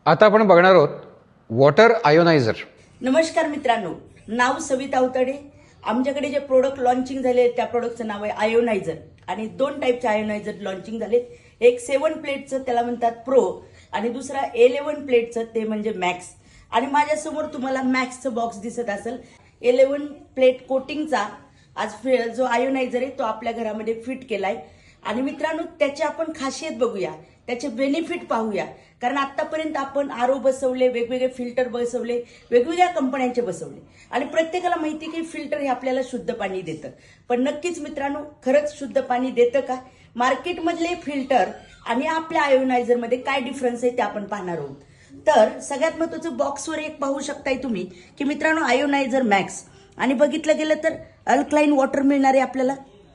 आता आपण बघणार आहोत वॉटर आयोनायझर. नमस्कार मित्रांनो, नाव सविता अवतडे. आमच्याकडे जे प्रोडक्ट लॉन्चिंग झाले त्या प्रोडक्टचं नाव आहे आयोनायझर आणि दोन टाईपचे आयोनायझर लॉन्चिंग झाले. एक 7 प्लेटचं त्याला म्हणतात प्रो आणि दुसरा 11 प्लेटचं ते म्हणजे मॅक्स. आणि माझ्यासमोर तुम्हाला मॅक्सचं बॉक्स दिसत असेल. 11 प्लेट कोटिंगचा आज जो आयोनायझर आहे तो आपल्या घरामध्ये फिट केलाय. आणि मित्रांनो, त्याची आपण खासियत बघूया, त्याचे बेनिफिट पाहूया. कारण आतापर्यंत आपण आरओ बसवले, वेगवेगळे फिल्टर बसवले, वेगवेगळ्या कंपन्यांचे बसवले आणि प्रत्येकाला माहिती की फिल्टर हे आपल्याला शुद्ध पाणी देतं. पण नक्कीच मित्रांनो, खरंच शुद्ध पाणी देतं का? मार्केटमधले फिल्टर आणि आपल्या आयोनायझरमध्ये काय डिफरन्स आहे ते आपण पाहणार आहोत. तर सगळ्यात महत्त्वाचं बॉक्सवर एक पाहू शकताय तुम्ही की मित्रांनो, आयोनायझर मॅक्स आणि बघितलं गेलं तर अल्कलाइन वॉटर मिळणार आहे आपल्याला,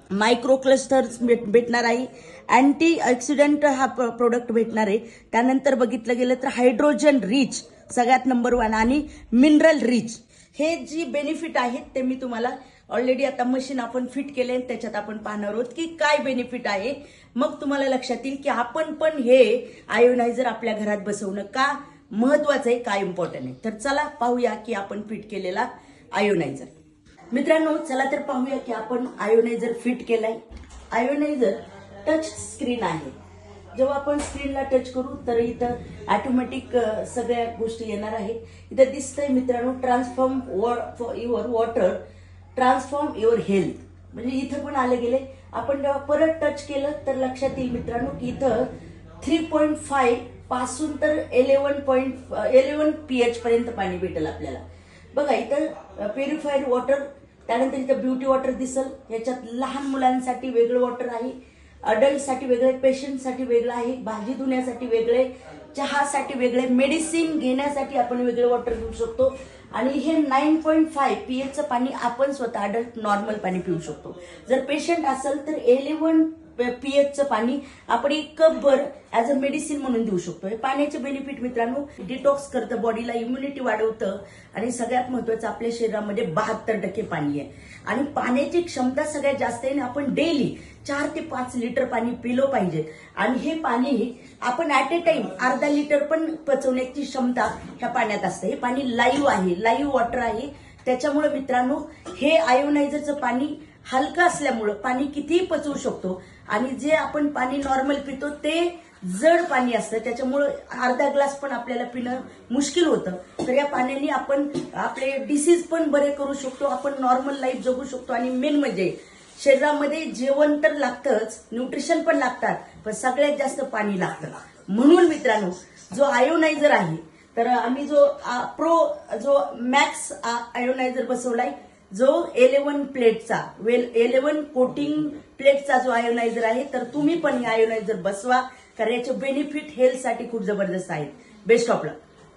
मायक्रो क्लस्टर्स भेटणार आहे, अँटी ऑक्सिडंट हा प्रोडक्ट भेटणार आहे. त्यानंतर बघितलं गेलं तर हायड्रोजन रिच सगळ्यात नंबर 1 आणि मिनरल रिच. हे जी बेनिफिट आहेत ते मी तुम्हाला ऑलरेडी आता मशीन आपण फिट केले, त्याच्यात आपण पाहणार आहोत की काय बेनिफिट आहे. मग तुम्हाला लक्षात येईल की आपण पण हे आयोनायझर आपल्या घरात बसवणं का महत्वाचं आहे, काय इम्पॉर्टंट आहे. तर चला पाहूया की आपण फिट केलेला आयोनायझर. मित्रांनो, चला तर पाहूया की आपण आयोनायझर फिट केलाय. आयोनायझर टच स्क्रीन आहे. जेव्हा आपण स्क्रीनला टच करू तर इथं ऑटोमॅटिक सगळ्या गोष्टी येणार आहे. इथं दिसतंय मित्रांनो, transform your water, transform your health. म्हणजे इथं पण आले गेले. आपण जेव्हा परत टच केलं तर लक्षात येईल मित्रांनो की इथं 3.5 पासून तर 11 pH पर्यंत पाणी भेटेल आपल्याला. बघा इथं प्युरिफाईड वॉटर, त्यानंतर इथं ब्युटी वॉटर दिसल. याच्यात लहान मुलांसाठी वेगळं वॉटर आहे, अडल्टसाठी वेगळे, पेशंटसाठी वेगळं आहे, भाजी धुण्यासाठी वेगळे, चहासाठी वेगळे, मेडिसिन घेण्यासाठी आपण वेगळे वॉटर घेऊ शकतो. आणि हे 9.5 pHचं पाणी आपण स्वतः अडल्ट नॉर्मल पाणी पिऊ शकतो. जर पेशंट असेल तर 11 pHचं पाणी आपण 1 कपभर ऍज अ मेडिसिन म्हणून देऊ शकतो. हे पाण्याचे बेनिफिट मित्रांनो, डिटॉक्स करतं, बॉडीला इम्युनिटी वाढवतं आणि सगळ्यात महत्वाचं आपल्या शरीरामध्ये 72% पाणी आहे आणि पाण्याची क्षमता सगळ्यात जास्त आहे. आपण डेली 4 ते 5 लिटर पाणी पिलं पाहिजे आणि हे पाणी आपण ऍट ए टाइम अर्धा लिटर पण पचवण्याची क्षमता ह्या पाण्यात असते. हे पाणी लाईव्ह आहे, लाईव्ह वॉटर आहे. त्याच्यामुळे मित्रांनो, हे आयोनायझरचं पाणी हलका असल्यामुळं पाणी कितीही पचवू शकतो आणि जे आपण पाणी नॉर्मल पितो ते जड पाणी असतं, त्याच्यामुळं अर्धा ग्लास पण आपल्याला पिणं मुश्किल होतं. तर या पाण्याने आपण आपले डिसीज पण बरे करू शकतो, आपण नॉर्मल लाईफ जगू शकतो. आणि मेन म्हणजे शरीरामध्ये जेवण तर लागतंच, न्यूट्रिशन पण लागतात, पण सगळ्यात जास्त पाणी लागतं. म्हणून मित्रांनो, जो आयोनायझर आहे तर आम्ही जो जो मॅक्स आयोनायझर बसवलाय, जो 11 प्लेटचा 11 कोटिंग प्लेटचा जो आयोनायझर आहे, तर तुम्ही पण हे आयोनायझर बसवा, कारण याचे बेनिफिट हेल्थसाठी खूप जबरदस्त आहेत. Best of luck.